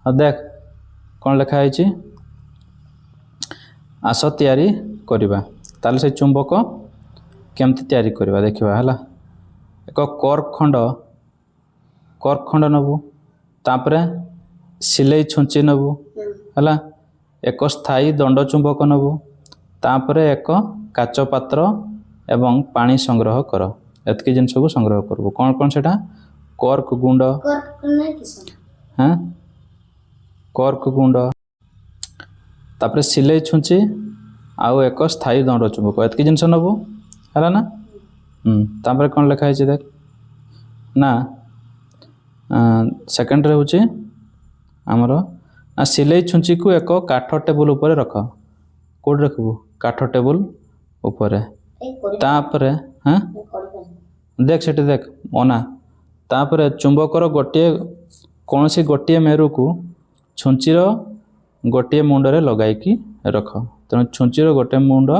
हाँ देख कौन लिखाई आस तैयारी करिबा ताले से चुंबक केमती तैयारी करिबा देखिबा हला एक कर्क खंड नबु तापरे सिलाई छुंची नबु हला एक स्थायी दंड चुंबक नबु तापरे एक काच पात्र एवं पानी संग्रह कर एतकी जिनस को संग्रह करबो कौन कौन सेटा कर्क गुंड हाँ कर्क गुंड तापरे सिलाई छुंची आउ एक स्थायी दंड चुंबक एतकी जिनस नबु है ना तापरे कौन लिखाई देख ना सेकेंड रे होची आमर सिलाई छुंची को एक काठ टेबुल ऊपर रख कोड रखबू काठ टेबुल ऊपर तापरे हाँ देख सेठी देख मना तापरे चुंबकर गोटे कौन सी गोटे मेरु को छुंचीर गोटे मुंडरे लगाई रख तेणु छुंचीर गोटे मुंड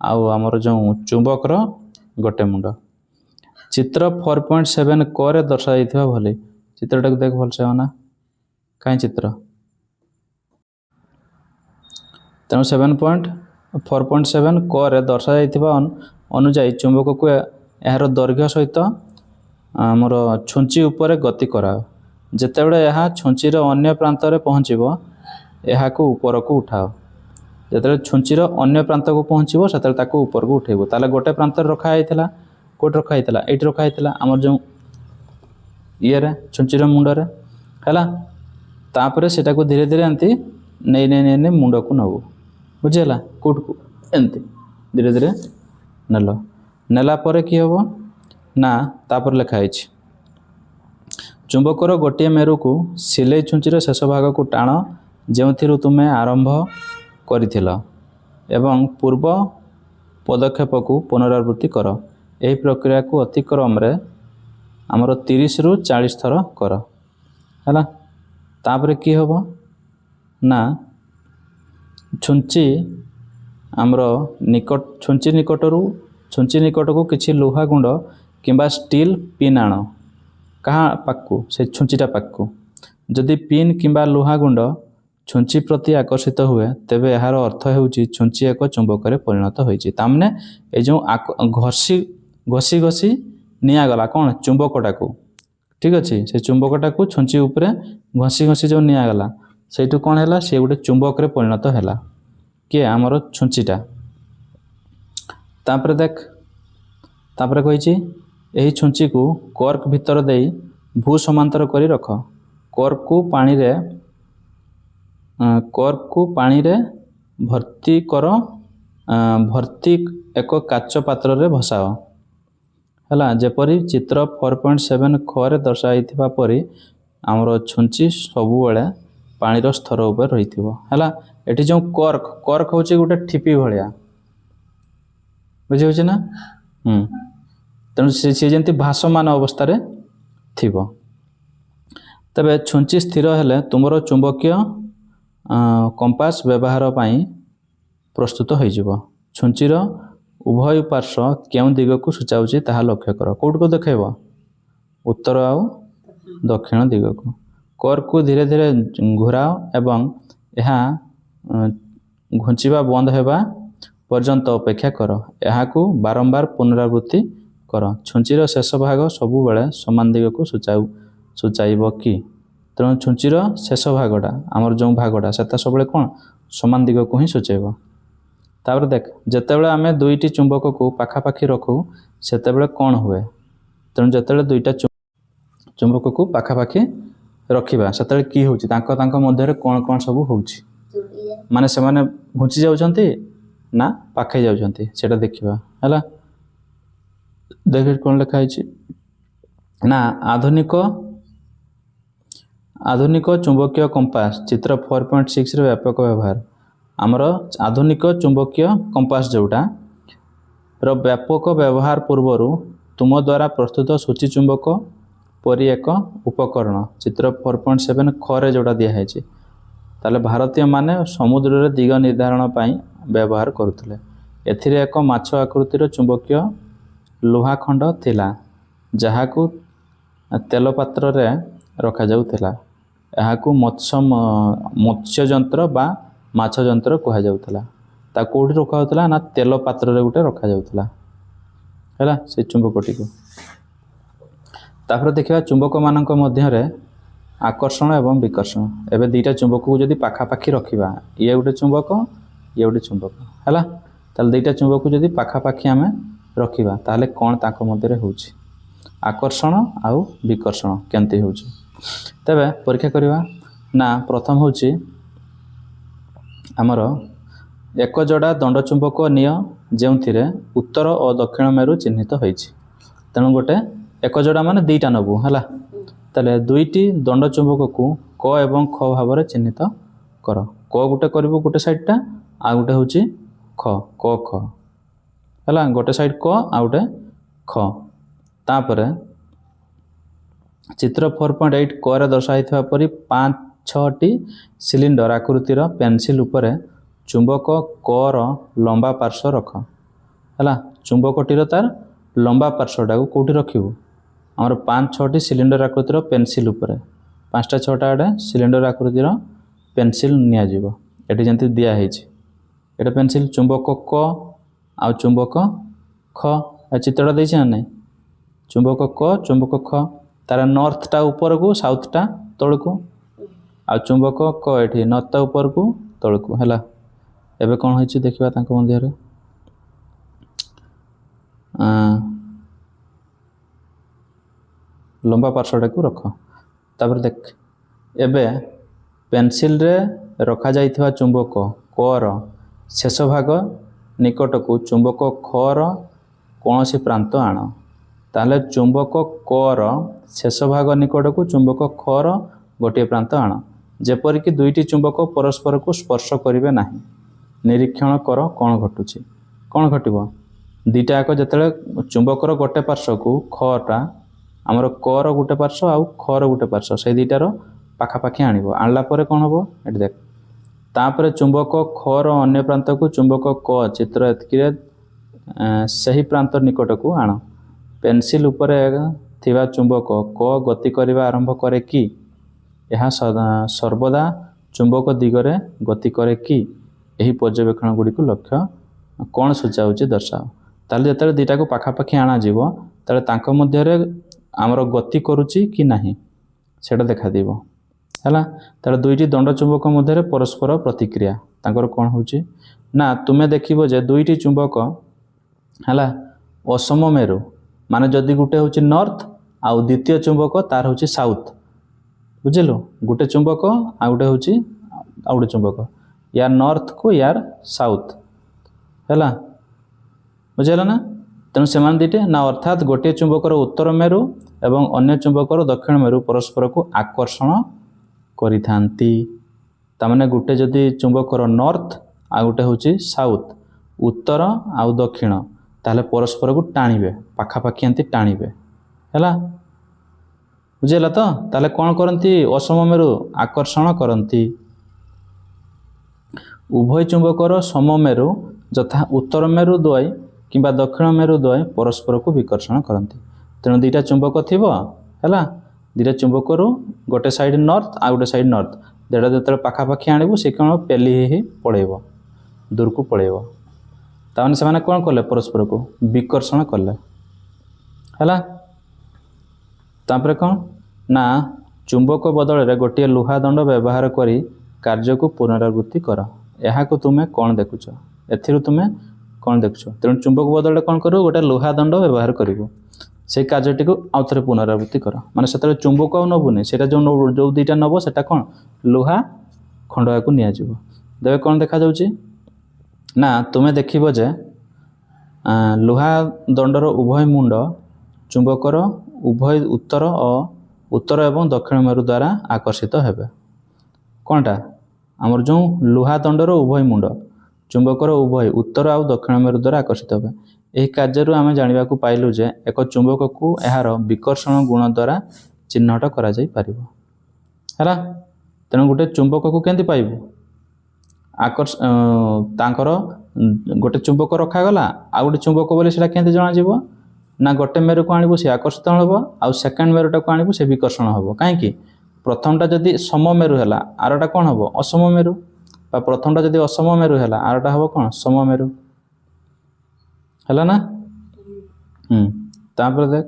आउ आमर जो चुंबकर गोटे मुंड चित्र 4.7 क दर्शा जाइथिबा भली चित्रटा देख भल से ना कहीं चित्र तेणु 4.7 क दर्शा जाइथिबा अनुजाई चुंबक को यार दैर्घ्य सहित आमर छुंची उपरे गति कराओ जेतेबेले यह छुंचीर अन्य प्रांत रे पहुँचबो यहाको ऊपर को उठाओ जेतेबेले छुंचीर अन्य प्रांत को पहुँचबो सेतेबेले ताको ऊपर को उठेबो ताले गोटे प्रांत रखा आइथिला कोट रखा आइथिला एट रखा आइथिला आमर जो ये रे छुंचीर मुंड रे हैला तापरे सेटा को धीरे धीरे एंती नै मुंड को नबो बुझिला कोट को एंती धीरे धीरे नेलो नेला परे की हबो ना तापर लिखा है चुंबकर गोटे मेरु को सिलाई छुंचीर शेष भाग को टाण जो तुमे आरंभ करिथिल एवं पूर्व पदक्षेप को पुनरावृत्ति कर यही प्रक्रिया को अति क्रम रे आमर 30 रु 40 थर कर हैला तापर की हबो ना छुंची आमर निकट छुंची निकट को किसी लुहा गुंड किंबा स्टील पिन आण कहाँ पाकू से छुंचीटा पाकू जदि पिन किंबा लुहा गुंड छुंची प्रति आकर्षित हुए तेबे यार अर्थ होउची छुंची एक चुंबक रे परिणत होइची तामने ए जो घसी घसी घसी निया गला कौन चुंबकटा को ठीक अच्छे से चुंबकटा को छुंची उपरे घसी घसी जो निया गला सेठू कौन हैला से गोटे चुंबक रे परिणत हैला के आमर छुंचीटा तापरे देख तापरे कहिची एही छुंची को कर्क भीतर दे भू समांतर करी रख कर्क को पानी रे भर्ती कर भर्ती एक काच पात्र रे भसाओ हैला जेपरी चित्र 4.7 ख रे दर्शाइथिबा परी आमर छुंची सबु बेले पानी रो स्तर ऊपर रहिथिबो हैला एठी जो कर्क होची गोटे ठिपी भलिया बुझी होची ना तेणु सी जमी भाषमान अवस्था थिबो तबे छुंची स्थिर हेले तुमर चुंबकीय कंपास व्यवहार पाई प्रस्तुत हो जिवो छुंचीर उभय पार्श्व केउ दिग को सूचाउची ताहा लक्ष्य कर कोड को देखैबो उत्तर आउ दक्षिण दिग को कर्क को धीरे धीरे घुराओ एवं यहाँ घुंचिबा बंद हेबा पर्यंत अपेक्षा कर यहाँ बारंबार पुनरावृत्ति कर छुंचीर शेष भाग सबु बेले समान दिग को सूचाइब कि तेणु छुंचीर शेष भागटा आमर जो भागटा सेटा सब कौन समान दिग को ही सूचाइब तापर देख जेतेबेले आमे दुईटी चुंबक को पाखापाखि रखू सेतेबेले कौन हुए तेणु जेतेबेले दुईटा चुंबक को पाखापाखि रखिबा सेतेबेले की होची तांको तांको मध्य कौन कौन सब होची माने से माने घुंची जाउछंती ना पाखे जाउछंती सेटा देखिबा हैला देख कौन लिखा है ना आधुनिक चुंबकीय कंपास चित्र 4.6 रे व्यापक व्यवहार आमर आधुनिक चुंबकीय कंपास जोटा रो व्यापक व्यवहार पूर्वर तुम द्वारा प्रस्तुत सूची चुंबक परी एक उपकरण चित्र 4.7 ख रे जोटा दिया है ताले भारतीय माने समुद्र रे दिग निर्धारण पाई व्यवहार करुथिले एथिरे एक माछ आकृतिर चुंबकीय लोहा खंड थिला जहाकू तेल पात्र रे रखा जाउथिला ଏହାକୁ ମତ୍ସ୍ୟ ଯନ୍ତ୍ର ବା ମାଛ ଯନ୍ତ୍ର କୁହାଯାଉଥିଲା। ତାକୁ କେଉଁଠି ରଖାଯାଉଥିଲା ନା ତେଲ ପାତ୍ରରେ ଗୋଟେ ରଖାଯାଉଥିଲା ହେଲା ସେ ଚୁମ୍ବକଟିକୁ। ତାପରେ ଦେଖିବା ଚୁମ୍ବକମାନଙ୍କ ମଧ୍ୟରେ ଆକର୍ଷଣ ଏବଂ ବିକର୍ଷଣ। ଏବେ ଦୁଇଟା ଚୁମ୍ବକକୁ ଯଦି ପାଖାପାଖି ରଖିବା, ଇଏ ଗୋଟେ ଚୁମ୍ବକ, ଇଏ ଗୋଟେ ଚୁମ୍ବକ ହେଲା, ତାହେଲେ ଦୁଇଟା ଚୁମ୍ବକକୁ ଯଦି ପାଖାପାଖି ଆମେ ରଖିବା ତାହେଲେ କ'ଣ ତାଙ୍କ ମଧ୍ୟରେ ହେଉଛି ଆକର୍ଷଣ ଆଉ ବିକର୍ଷଣ କେମିତି ହେଉଛି। ତେବେ ପରୀକ୍ଷା କରିବା। ନା ପ୍ରଥମ ହେଉଛି ଆମର ଏକ ଯୋଡ଼ା ଦଣ୍ଡଚୁମ୍ବକ ନିଅ ଯେଉଁଥିରେ ଉତ୍ତର ଓ ଦକ୍ଷିଣ ମେରୁ ଚିହ୍ନିତ ହୋଇଛି। ତେଣୁ ଗୋଟେ ଏକ ଯୋଡ଼ା ମାନେ ଦୁଇଟା ନେବୁ ହେଲା। ତାହେଲେ ଦୁଇଟି ଦଣ୍ଡଚୁମ୍ବକକୁ କ ଏବଂ ଖ ଭାବରେ ଚିହ୍ନିତ କର। କ ଗୋଟେ କରିବୁ ଗୋଟେ ସାଇଡ଼୍ଟା, ଆଉ ଗୋଟେ ହେଉଛି ଖ, କ ଖ ହେଲା। ଗୋଟେ ସାଇଡ଼୍ କ ଆଉ ଗୋଟେ ଖ। ତାପରେ ଚିତ୍ର 4.8 କରେ ଦର୍ଶାଇଥିବା ପରି 5-6ଟି ସିଲିଣ୍ଡର ଆକୃତିର ପେନସିଲ୍ ଉପରେ ଚୁମ୍ବକ କର ଲମ୍ବା ପାର୍ଶ୍ୱ ରଖ ହେଲା। ଚୁମ୍ବକଟିର ତାର ଲମ୍ବା ପାର୍ଶ୍ୱଟାକୁ କେଉଁଠି ରଖିବୁ? ଆମର 5-6ଟି ସିଲିଣ୍ଡର ଆକୃତିର ପେନସିଲ୍ ଉପରେ 5ଟା 6ଟା ଆଡ଼େ ସିଲିଣ୍ଡର ଆକୃତିର ପେନସିଲ୍ ନିଆଯିବ। ଏଠି ଯେମିତି ଦିଆହେଇଛି, ଏଇଟା ପେନସିଲ୍ ଚୁମ୍ବକ କ ଆଉ ଚୁମ୍ବକ ଖ। ଏ ଚିତ୍ରଟା ଦେଇଛି ନା ନାହିଁ? ଚୁମ୍ବକ କ ଚୁମ୍ବକ ଖ, ତାର ନର୍ଥଟା ଉପରକୁ ସାଉଥଟା ତଳକୁ, ଆଉ ଚୁମ୍ବକ କ ଏଠି ନର୍ଥଟା ଉପରକୁ ତଳକୁ ହେଲା। ଏବେ କ'ଣ ହେଇଛି ଦେଖିବା ତାଙ୍କ ମଧ୍ୟରେ। ଲମ୍ବା ପାର୍ଶ୍ୱଟାକୁ ରଖ। ତାପରେ ଦେଖ ଏବେ ପେନସିଲ୍ରେ ରଖାଯାଇଥିବା ଚୁମ୍ବକ କର ଶେଷ ଭାଗ ନିକଟକୁ ଚୁମ୍ବକ ଖର କୌଣସି ପ୍ରାନ୍ତ ଆଣ। ତାହେଲେ ଚୁମ୍ବକ କର ଶେଷ ଭାଗ ନିକଟକୁ ଚୁମ୍ବକ ଖର ଗୋଟିଏ ପ୍ରାନ୍ତ ଆଣ, ଯେପରିକି ଦୁଇଟି ଚୁମ୍ବକ ପରସ୍ପରକୁ ସ୍ପର୍ଶ କରିବେ ନାହିଁ। ନିରୀକ୍ଷଣ କର କ'ଣ ଘଟୁଛି। କ'ଣ ଘଟିବ? ଦୁଇଟା ଯାକ ଯେତେବେଳେ ଚୁମ୍ବକର ଗୋଟେ ପାର୍ଶ୍ୱକୁ ଖଟା ଆମର କର ଗୋଟେ ପାର୍ଶ୍ୱ ଆଉ ଖର ଗୋଟେ ପାର୍ଶ୍ୱ ସେଇ ଦୁଇଟାର ପାଖାପାଖି ଆଣିବ। ଆଣିଲା ପରେ କ'ଣ ହେବ ଏଠି ଦେଖ। ତାପରେ ଚୁମ୍ବକ ଖର ଅନ୍ୟ ପ୍ରାନ୍ତକୁ ଚୁମ୍ବକ କ ଚିତ୍ର ଏତିକିରେ ସେହି ପ୍ରାନ୍ତ ନିକଟକୁ ଆଣ। ପେନସିଲ୍ ଉପରେ ଥିବା ଚୁମ୍ବକ କ ଗତି କରିବା ଆରମ୍ଭ କରେ କି? ଏହା ସର୍ବଦା ଚୁମ୍ବକ ଦିଗରେ ଗତି କରେ କି? ଏହି ପର୍ଯ୍ୟବେକ୍ଷଣ ଗୁଡ଼ିକୁ ଲକ୍ଷ୍ୟ କ'ଣ ସୂଚାଉଛି ଦର୍ଶାଅ। ତାହେଲେ ଯେତେବେଳେ ଦୁଇଟାକୁ ପାଖାପାଖି ଅଣାଯିବ ତାହେଲେ ତାଙ୍କ ମଧ୍ୟରେ ଆମର ଗତି କରୁଛି କି ନାହିଁ ସେଇଟା ଦେଖାଯିବ ହେଲା। ତାହେଲେ ଦୁଇଟି ଦଣ୍ଡ ଚୁମ୍ବକ ମଧ୍ୟରେ ପରସ୍ପର ପ୍ରତିକ୍ରିୟା ତାଙ୍କର କ'ଣ ହେଉଛି ନା ତୁମେ ଦେଖିବ ଯେ ଦୁଇଟି ଚୁମ୍ବକ ହେଲା ଅସମ ମେରୁ, ମାନେ ଯଦି ଗୋଟେ ହେଉଛି ନର୍ଥ ଆଉ ଦ୍ୱିତୀୟ ଚୁମ୍ବକ ତାର ହେଉଛି ସାଉଥ୍, ବୁଝିଲୁ। ଗୋଟେ ଚୁମ୍ବକ ଆଉ ଗୋଟେ ହେଉଛି ଆଉ ଗୋଟେ ଚୁମ୍ବକ, ୟାର ନର୍ଥକୁ ୟାର ସାଉଥ୍ ହେଲା, ବୁଝିହେଲା ନା। ତେଣୁ ସେମାନେ ଦୁଇଟି ନା ଅର୍ଥାତ୍ ଗୋଟିଏ ଚୁମ୍ବକର ଉତ୍ତର ମେରୁ ଏବଂ ଅନ୍ୟ ଚୁମ୍ବକର ଦକ୍ଷିଣ ମେରୁ ପରସ୍ପରକୁ ଆକର୍ଷଣ କରିଥାନ୍ତି। ତାମାନେ ଗୋଟେ ଯଦି ଚୁମ୍ବକର ନର୍ଥ ଆଉ ଗୋଟେ ହେଉଛି ସାଉଥ୍, ଉତ୍ତର ଆଉ ଦକ୍ଷିଣ, ତାହେଲେ ପରସ୍ପରକୁ ଟାଣିବେ, ପାଖାପାଖି ଏମିତି ଟାଣିବେ ହେଲା, ବୁଝିହେଲା ତ। ତାହେଲେ କ'ଣ କରନ୍ତି? ଅସମ ମେରୁ ଆକର୍ଷଣ କରନ୍ତି। ଉଭୟ ଚୁମ୍ବକର ସମମେରୁ ଯଥା ଉତ୍ତର ମେରୁ ଦ୍ୱୟ କିମ୍ବା ଦକ୍ଷିଣ ମେରୁ ଦ୍ୱୟ ପରସ୍ପରକୁ ବିକର୍ଷଣ କରନ୍ତି। ତେଣୁ ଦୁଇଟା ଚୁମ୍ବକ ଥିବ ହେଲା, ଦୁଇଟା ଚୁମ୍ବକରୁ ଗୋଟେ ସାଇଡ଼୍ ନର୍ଥ ଆଉ ଗୋଟେ ସାଇଡ଼୍ ନର୍ଥ, ଦୁଇଟା ଯେତେବେଳେ ପାଖାପାଖି ଆଣିବୁ ସେ କ'ଣ ପେଲି ହେଇ ପଳେଇବ, ଦୂରକୁ ପଳେଇବ। ତାମାନେ ସେମାନେ କ'ଣ କଲେ? ପରସ୍ପରକୁ ବିକର୍ଷଣ କଲେ ହେଲା। ତାପରେ କ'ଣ ନା ଚୁମ୍ବକ ବଦଳରେ ଗୋଟିଏ ଲୁହା ଦଣ୍ଡ ବ୍ୟବହାର କରି କାର୍ଯ୍ୟକୁ ପୁନରାବୃତ୍ତି କର। ଏହାକୁ ତୁମେ କ'ଣ ଦେଖୁଛ? ଏଥିରୁ ତୁମେ କ'ଣ ଦେଖୁଛ? ତେଣୁ ଚୁମ୍ବକ ବଦଳରେ କ'ଣ କରିବୁ? ଗୋଟେ ଲୁହା ଦଣ୍ଡ ବ୍ୟବହାର କରିବୁ, ସେଇ କାର୍ଯ୍ୟଟିକୁ ଆଉ ଥରେ ପୁନରାବୃତ୍ତି କର। ମାନେ ସେତେବେଳେ ଚୁମ୍ବକ ଆଉ ନେବୁନି, ସେଇଟା ଯେଉଁ ଦୁଇଟା ନେବ ସେଇଟା କ'ଣ ଲୁହା ଖଣ୍ଡକୁ ନିଆଯିବ। ତେବେ କ'ଣ ଦେଖାଯାଉଛି ନା ତୁମେ ଦେଖିବ ଯେ ଲୁହା ଦଣ୍ଡର ଉଭୟ ମୁଣ୍ଡ ଚୁମ୍ବକର ଉଭୟ ଉତ୍ତର ଏବଂ ଦକ୍ଷିଣ ମେରୁ ଦ୍ୱାରା ଆକର୍ଷିତ ହେବେ। କ'ଣଟା? ଆମର ଯେଉଁ ଲୁହା ଦଣ୍ଡର ଉଭୟ ମୁଣ୍ଡ ଚୁମ୍ବକର ଉଭୟ ଉତ୍ତର ଆଉ ଦକ୍ଷିଣ ମେରୁ ଦ୍ୱାରା ଆକର୍ଷିତ ହେବେ। ଏହି କାର୍ଯ୍ୟରୁ ଆମେ ଜାଣିବାକୁ ପାଇଲୁ ଯେ ଏକ ଚୁମ୍ବକକୁ ଏହାର ବିକର୍ଷଣ ଗୁଣ ଦ୍ୱାରା ଚିହ୍ନଟ କରାଯାଇପାରିବ ହେଲା। ତେଣୁ ଗୋଟେ ଚୁମ୍ବକକୁ କେମିତି ପାଇବୁ? ତାଙ୍କର ଗୋଟେ ଚୁମ୍ବକ ରଖାଗଲା, ଆଉ ଗୋଟେ ଚୁମ୍ବକ ବୋଲି ସେଇଟା କେମିତି ଜଣାଯିବ ନା ଗୋଟେ ମେରୁକୁ ଆଣିବୁ ସେ ଆକର୍ଷିତ ହେବ, ଆଉ ସେକେଣ୍ଡ ମେରୁଟାକୁ ଆଣିବୁ ସେ ବିକର୍ଷଣ ହେବ। କାହିଁକି? प्रथमटा जदि सममेरु है आरटा कौन हम असममेरु प्रथमटा जदि असममेरु है आरटा हम कौन सममेरु है ना। तापर देख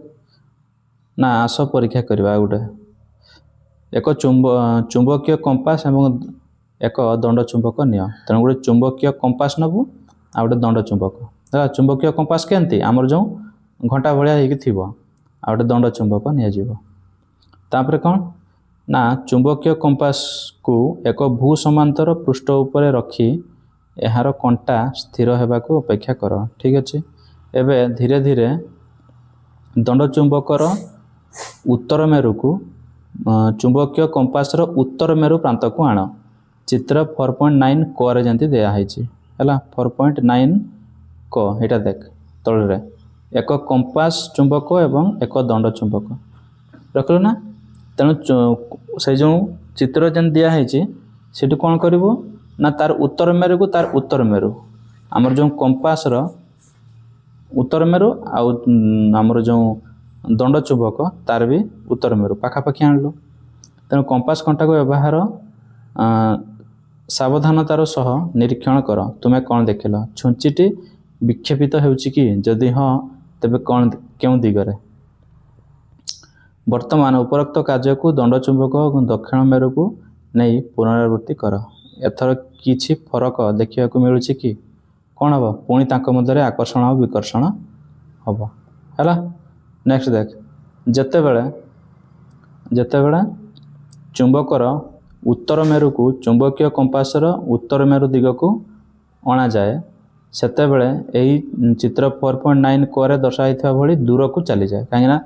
ना आस परीक्षा करवा गोटे एक चुंबकीय कंपास एवं एक दंड चुंबक निय तेणु गोटे चुंबकीय कंपास नबू आ गोटे दंड चुंबक है। चुंबकीय कंपास केमती आमर जो घंटा भाया होगी आ गोटे दंड चुंबक निपर कौन ना चुंबकीय कंपास को एक भू समांतर पृष्ठ उपरे रखी यार कंटा स्थिर होगाकू अपेक्षा कर। ठीक अच्छे एवं धीरे धीरे दंड चुंबकर उत्तर मेरु को चुंबकीय कंपास उत्तर मेरु प्रांत को आण चित्र 4.9 क रे जंती दिखाई है 4.9 क यहाँ देख तल एक कंपास चुंबक एवं एक दंड चुंबक रखल ना। तेणु से जो चित्र जेन दिखाई से कौन करू ना तार उत्तर मेरु को तार उत्तर मेरु आमर जो कंपास उत्तर मेरु आमर जो दंड चुंबक तार भी उत्तर मेरु पाखापाखि आणलु। तेणु कंपास कंटा को व्यवहार सावधानतार सह निरीक्षण कर तुम्हें कौन देखिल छुंचीटी विक्षेपित होउछि जदि हाँ तेबे कौन क्यों दिगरे। वर्तमान उपरोक्त कार्य को दंड चुंबक और दक्षिण मेरु को नहीं पुनरावृत्ति कर एथर किछि फरक देखा मिलूँ कि कौन हम पुणी मध्य आकर्षण और विकर्षण हम है। नेक्स्ट देख जेतेबेले चुंबकर उत्तर मेरु को चुंबकीय कंपासर उत्तर मेरु दिग को अणा जाए सेतेबेले यही चित्र 4.9 क रे दर्शाई भली दूर को चली जाए कहीं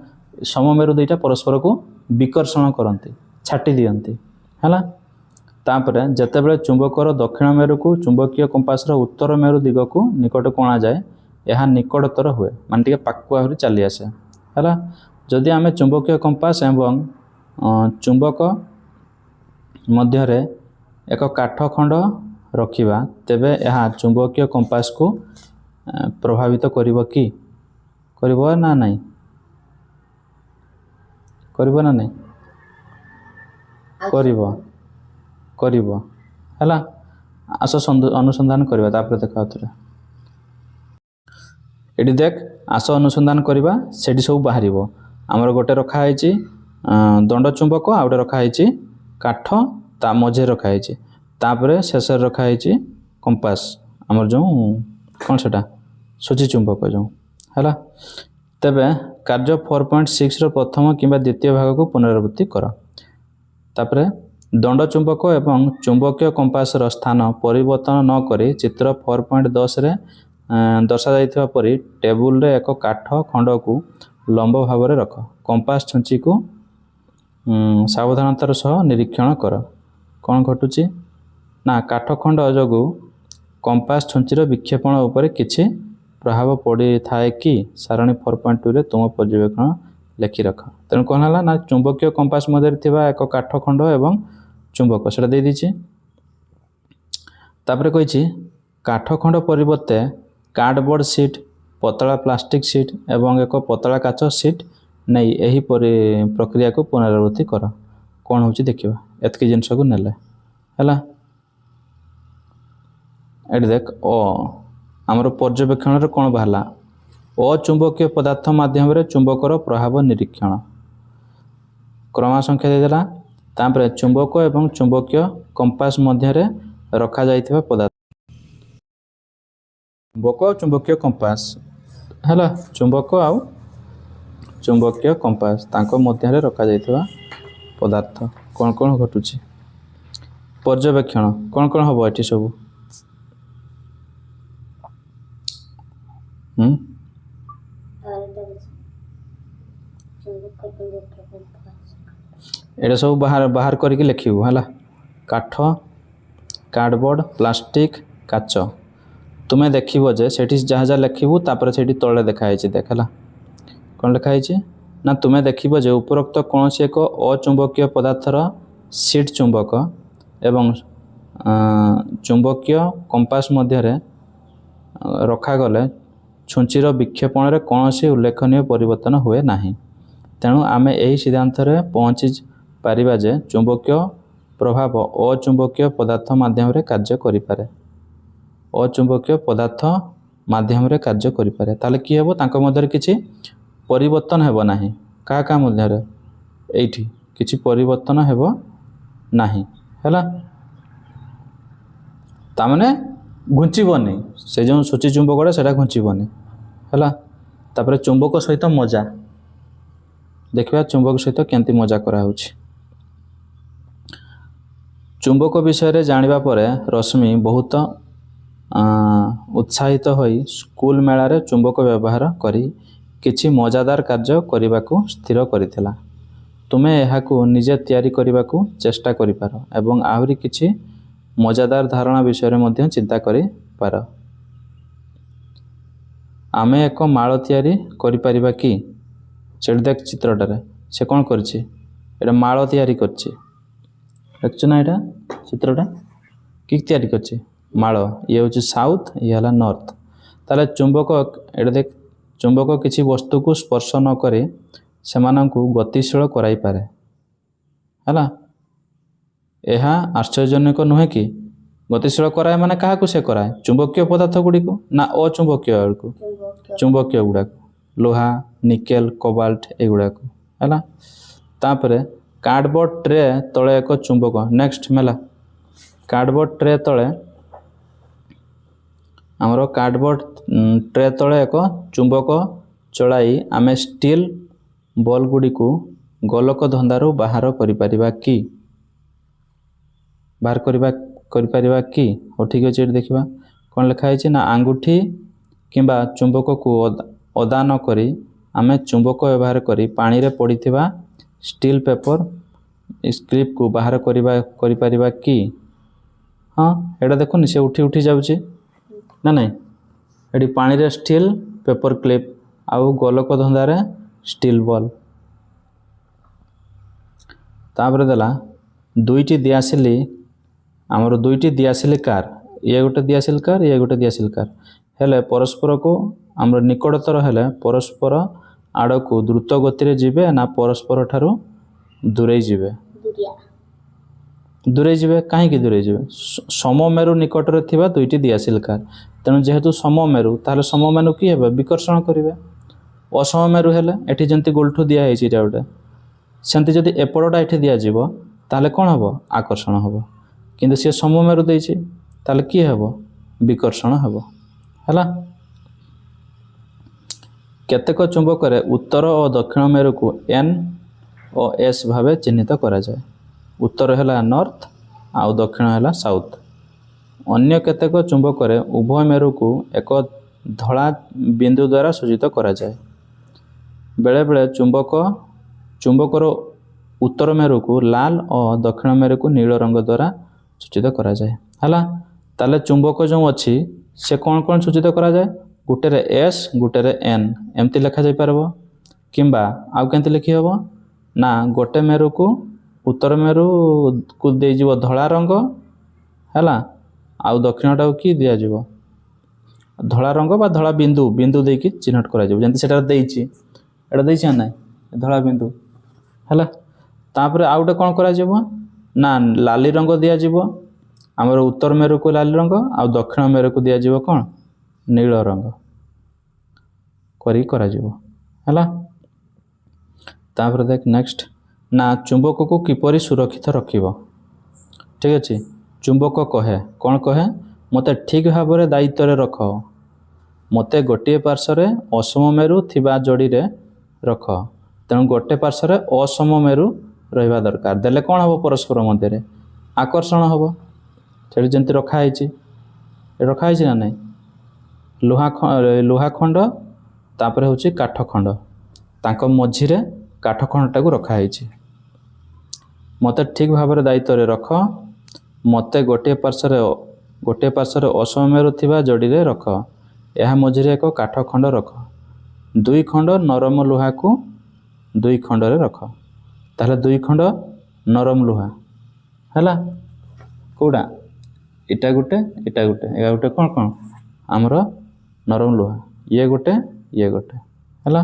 सममेरु दुईटा परस्पर को विकर्षण करती छाटी दियंती है। तापर जेतेबेले चुंबकर दक्षिण मेरु को चुंबकीय कंपासर उत्तर मेरु दिग को निकट को अणा जाए यह निकटतर हुए मान टे पाकुआ हो चली आसे है। जदि आम चुंबकीय कंपास एवं चुंबक मध्य एक काठ खंड रखिबा तेबे यह चुंबकीय कंपास को प्रभावित करिवो कि करिवो ना नहीं करिवो ना नहीं करिवो करिवो है। आस अनुसंधान करवा तापर देखा थोड़ा ये देख आस अनुसंधान करवा से सब बाहर आमर गोटे रखाई दंड चुंबक आ गोटे रखाई काठ ता मझे रखाई तापर शेष रखाई कंपास आमर जो कौन सेटा सूची चुंबक जो है। तेबे कार्य 4.6 प्रथम किंबा द्वितीय भाग को पुनरावृत्ति कर तापर दंड चुंबक एवं चुंबकीय कंपासर स्थान परिवर्तन न करी चित्र 4.10 रे दर्शा जाइथिबा परी टेबुल रे एक काठ खंड को लंब भाव में रख कंपास छुंची को सावधानतार सह निरीक्षण कर कौन घटुची ना काठ खंड जोगु कंपास छुंचीर विक्षेपण उपरे किछि प्रभाव पड़ी थाए कि सारणी 4.2 रे तुम पर्यवेक्षण लिखि रख। तेणु कौन है ना चुंबकीय कंपास मध्य थिबा एक काठ खंड एवं चुंबक सेटा दे दीची तापर कहिछि काठ खंड परिवर्ते कार्डबोर्ड सीट पतला प्लास्टिक सीट एवं एक पतला काच सीट नहीं यही प्रक्रिया को पुनरावृत्ति कर कौन हो देखा एतक जिनस को नेले है। ये देख आमर पर्यवेक्षण कौन बाहला अचुंबकीय पदार्थ माध्यम चुंबकर प्रभाव निरीक्षण क्रमा संख्या देदेला तापर चुंबक एवं चुंबकीय कंपास मध्य रखा जाइथिबा पदार्थ चुंबक और चुंबकीय कंपास है चुंबक आउ चुंबकीय कंपास तांको मध्य रखा जाइथिबा पदार्थ कौन कौन घटुची पर्यवेक्षण कौन कौन हम ये सब एटा सब बाहर बाहर करके लिखिबू है काठ कार्डबोर्ड प्लास्टिक काच तुम्हें देखिबो जे सेठी जहाँ जहाँ लिखिबू तापर सेठी तले देखाई देख है कौन लिखाई ना तुम्हें देखिबो जे उपरोक्त कौन से एक अचुंबकीय पदार्थर सीट चुंबक एवं चुंबकीय कंपास मध्य रखा गले छुंचीर विक्षेपण रे कौन से उल्लेखनीय परिवर्तन हुए नहीं। तेणु आमे यही सिद्धांत पारिबा जे चुंबकीय प्रभाव अचुंबकीय पदार्थ माध्यम कार्य करिपारे अचुंबकीय पदार्थ माध्यम कार्य करिपारे ताले कि हेबो तांको मध्यरे किछि परिवर्तन हेबो नाही का मध्यरे एठी किछि परिवर्तन हेबो नाही हैला तामने घुंचीबनी से जो सूची चुंबकटा सेटा घुंचीबनी हैला तापर चुंबक सहित मजा देखिबा चुंबक सहित केंती मजा करा होछि चुंबक विषय रे जानिबा परे रश्मि बहुत उत्साहित होई स्कूल मेला रे चुंबक व्यवहार करी किछि मजादार कार्य करिबाकू स्थिर करिथिला तुमे एहाकू निजे तैयारी करिबाकू चेष्टा करि पारो एवं आहुरी किछि मजादार धारणा विषय रे मध्ये चिंता करि पारो आमे एक माळ तैयारी करि परिबा कि सेठ देख चित्रटारे से कोन करछि एटा माळ तैयारी करछि देखछु ना एटा चित्रटा कि तैयारी करछि माळ ये होछि साउथ ये हला नॉर्थ ताले चुंबक एटा देख चुंबक किछि वस्तु को स्पर्श न करे सेमानंकु गतिशील कराई पारे हला एहा आश्चर्यजनक नुहे कि गतिशील कराए माने काहा को से कराए चुंबकीय पदार्थ गुडी को ना अचुंबकीय को चुंबकीय गुडा लोहा निकेल कोबाल्ट एगुडा को हला तापरे कार्डबोर्ड ट्रे तळे एक चुंबक नेक्स्ट मेला कार्डबोर्ड ट्रे तळे हमरो कार्डबोर्ड ट्रे तळे एक चुंबक चलाई आमे स्टील बॉल गुडी को गोलक धंदारू बाहर करि परिबा कि बाहर करि परिबा कि हो ठीक अछि देखिबा कोन लिखा है ना आंगुठी किंबा चुंबक को ओदा न करी आमे चुंबक व्यवहार करी पानी रे पड़िथिबा स्टील पेपर स्क्रिप को बाहर करि परिबा कि हाँ एटा देखुनी से उठी उठी जाउची ना नहीं एटी पानी रे स्टील पेपर क्लिप आउ गोलक धंदारे स्टील बॉल तापर देला दुईटी दियासिली आमर दुईटी दियासिली कार ये गोटे दियासिल कार ये गोटे दियासिल कार हेले परस्पर को आमर निकटतर हेले परस्पर आड़ को द्रुत गति रे जिबे ना परस्पर ठारू दूरे जिबे दूरे जिबे काहे कि दूरे जिबे सममेरु निकट रे थिबा दुईटी दियासिल कार तेणु जेहेतु सममेरु ताले सममेरु कि हेबे विकर्षण करिवे असममेरु हेले एठी जंती गोलठू दिया हेछि टा गोटे सेंती जदि एपड़टा एठी दिया जिवो ताले कोन हबो आकर्षण हबो किंतु से सममेरु दैछि ताले कि हबो विकर्षण हबो हला केतेक चुंबक रे उत्तर और दक्षिण मेरु को एन और एस भावे चिन्हित करा जाय उत्तर हेला नॉर्थ आ दक्षिण हेला साउथ अन्य केतेक चुंबक रे उभय मेरु को एक धड़ा बिंदु द्वारा सूचित करा जाय बेले बेले चुंबकर उत्तर मेरु को लाल और दक्षिण मेरु को नील रंग द्वारा सूचित करा जाय हला ताले चुंबक जो अछि से कोन कोन सूचित करा जाय गुटे रे एस गुटे रे एन एमती लिखा जाय परबो किंबा आउ केंती लिखि हबो ना गोटे मेरु को उत्तर मेरु को दे जिवो धळा रंग हला आउ दक्षिणटा की दिया जिवो धळा रंग बा धळा बिंदु बिंदु दे कि चिन्हट करा जिवो जंती सेटा देइछि एटा देइछि ना धळा बिंदु हला तापर आउटे कोन करा जिवो ना लाली रंग दिया जिवो हमर उत्तर मेरु को लाली रंग आ दक्षिण मेरु को दिया जिवो कोन नील रंग करा जिवो हला तापर देख नेक्स्ट ना चुंबक को किपरि सुरक्षित रखिबो ठीक अछि चुंबक कहे कोन कहे मते ठीक भाव रे दायित्व रे रख मते गोटे पार्श्व रे असम मेरु थिबा जोड़ी रे रख तेणु गोटे पार्श्व रे असम मेरु रहिबा दरकार देले कोन हबो परस्पर मध्य रे आकर्षण हबो सेठी जंती रखा है ना नहीं लोहा खंड तापर होची काठ खंड तांको मझी रे काठ खंडटा को रखा है मते ठीक भाव रे दायित्व रे रख मते गोटे पार्श्व रे असममेरु थिबा जोड़ी रे रख यह मझी रे एक काठ खंड रख दुई खंड नरम लोहा को दुई खंड रे रख ताले दुई खंड नरम लोहा हला कोडा इटा गोटे या गोटे कोन कोन हमरो नरम लोहा ये गोटे हला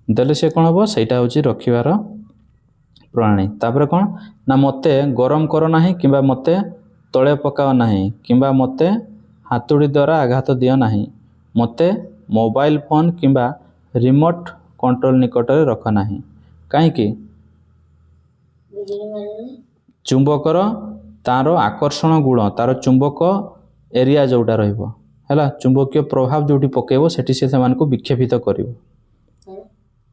देले से कोन हबो सेटा होची रखिवार ପ୍ରଣାଳୀ। ତାପରେ କ'ଣ ନା ମୋତେ ଗରମ କର ନାହିଁ କିମ୍ବା ମୋତେ ତଳେ ପକାଅ ନାହିଁ କିମ୍ବା ମୋତେ ହାତୁଡ଼ି ଦ୍ୱାରା ଆଘାତ ଦିଅ ନାହିଁ, ମୋତେ ମୋବାଇଲ ଫୋନ୍ କିମ୍ବା ରିମୋଟ୍ କଣ୍ଟ୍ରୋଲ ନିକଟରେ ରଖ ନାହିଁ। କାହିଁକି? ଚୁମ୍ବକର ତା'ର ଆକର୍ଷଣ ଗୁଣ, ତା'ର ଚୁମ୍ବକ ଏରିଆ ଯେଉଁଟା ରହିବ ହେଲା, ଚୁମ୍ବକୀୟ ପ୍ରଭାବ ଯେଉଁଠି ପକାଇବ ସେଠି ସେ ସେମାନଙ୍କୁ ବିକ୍ଷେପିତ କରିବ,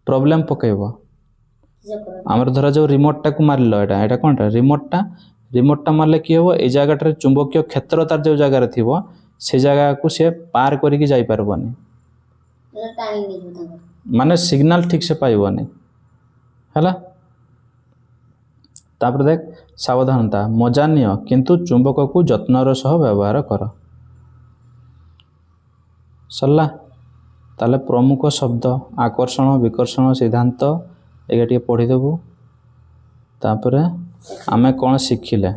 ପ୍ରୋବ୍ଲେମ୍ ପକାଇବ। ଆମର ଧର ଯେଉଁ ରିମୋଟ୍ଟାକୁ ମାରିଲ, ଏଇଟା କ'ଣଟା ରିମୋଟ୍ଟା ମାରିଲେ କି ହେବ, ଏଇ ଜାଗାଟାରେ ଚୁମ୍ବକୀୟ କ୍ଷେତ୍ର ତାର ଯେଉଁ ଜାଗାରେ ଥିବ ସେ ଜାଗାକୁ ସେ ପାର କରିକି ଯାଇପାରିବନି, ମାନେ ସିଗ୍ନାଲ ଠିକ୍ ସେ ପାଇବନି ହେଲା। ତାପରେ ଦେଖ ସାବଧାନତା, ମଜା ନିଅ କିନ୍ତୁ ଚୁମ୍ବକକୁ ଯତ୍ନର ସହ ବ୍ୟବହାର କର। ସରିଲା। ତାହେଲେ ପ୍ରମୁଖ ଶବ୍ଦ, ଆକର୍ଷଣ, ବିକର୍ଷଣ, ସିଦ୍ଧାନ୍ତ ଏଇଟା ଟିକେ ପଢ଼ିଦେବୁ। ତାପରେ ଆମେ କ'ଣ ଶିଖିଲେ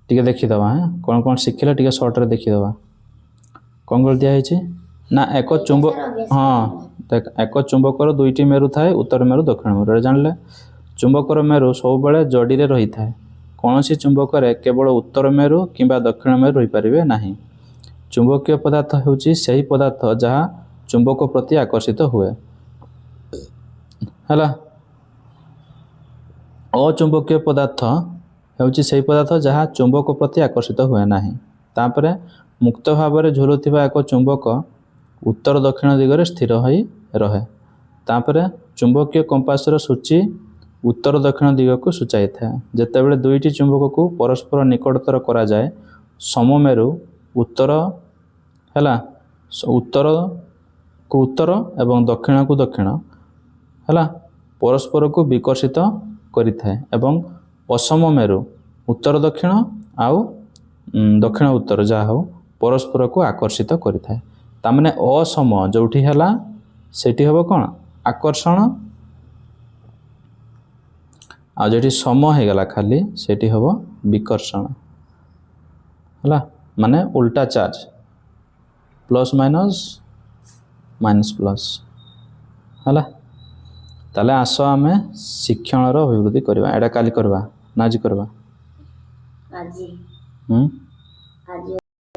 ଟିକେ ଦେଖିଦେବା। କ'ଣ କ'ଣ ଶିଖିଲେ ଟିକେ ସର୍ଟରେ ଦେଖିଦେବା। କ'ଣ କ'ଣ ଦିଆହେଇଛି ନା ଏକ ଚୁମ୍ବକର ଦୁଇଟି ମେରୁ ଥାଏ, ଉତ୍ତର ମେରୁ ଦକ୍ଷିଣ ମେରୁ। ଏଇଟା ଜାଣିଲେ। ଚୁମ୍ବକର ମେରୁ ସବୁବେଳେ ଯୋଡ଼ିରେ ରହିଥାଏ। କୌଣସି ଚୁମ୍ବକରେ କେବଳ ଉତ୍ତର ମେରୁ କିମ୍ବା ଦକ୍ଷିଣ ମେରୁ ରହିପାରିବେ ନାହିଁ। ଚୁମ୍ବକୀୟ ପଦାର୍ଥ ହେଉଛି ସେହି ପଦାର୍ଥ ଯାହା ଚୁମ୍ବକ ପ୍ରତି ଆକର୍ଷିତ ହୁଏ ହେଲା। ଅଚୁମ୍ବକୀୟ ପଦାର୍ଥ ହେଉଛି ସେହି ପଦାର୍ଥ ଯାହା ଚୁମ୍ବକ ପ୍ରତି ଆକର୍ଷିତ ହୁଏ ନାହିଁ। ତାପରେ ମୁକ୍ତ ଭାବରେ ଝୁଲୁଥିବା ଏକ ଚୁମ୍ବକ ଉତ୍ତର ଦକ୍ଷିଣ ଦିଗରେ ସ୍ଥିର ହୋଇ ରହେ। ତାପରେ ଚୁମ୍ବକୀୟ କମ୍ପାସର ସୂଚୀ ଉତ୍ତର ଦକ୍ଷିଣ ଦିଗକୁ ସୂଚାଇଥାଏ। ଯେତେବେଳେ ଦୁଇଟି ଚୁମ୍ବକକୁ ପରସ୍ପର ନିକଟତର କରାଯାଏ, ସମମେରୁ ଉତ୍ତର ହେଲା, ଉତ୍ତରକୁ ଉତ୍ତର ଏବଂ ଦକ୍ଷିଣକୁ ଦକ୍ଷିଣ ହେଲା ପରସ୍ପରକୁ ବିକର୍ଷିତ କରିଥାଏ ଏବଂ ଅସମ ମେରୁ ଉତ୍ତର ଦକ୍ଷିଣ ଆଉ ଦକ୍ଷିଣ ଉତ୍ତର ଯାହା ହେଉ ପରସ୍ପରକୁ ଆକର୍ଷିତ କରିଥାଏ। ତାମାନେ ଅସମ ଯେଉଁଠି ହେଲା ସେଠି ହେବ କ'ଣ ଆକର୍ଷଣ, ଆଉ ଯେଉଁଠି ସମ ହେଇଗଲା ଖାଲି ସେଠି ହେବ ବିକର୍ଷଣ ହେଲା। ମାନେ ଉଲ୍ଟା charge, plus minus minus plus ହେଲା। ତାହେଲେ ଆସ ଆମେ ଶିକ୍ଷଣର ଅଭିବୃଦ୍ଧି କରିବା। ଏଇଟା କାଲି କରିବା ନା ଆଜି କରିବା?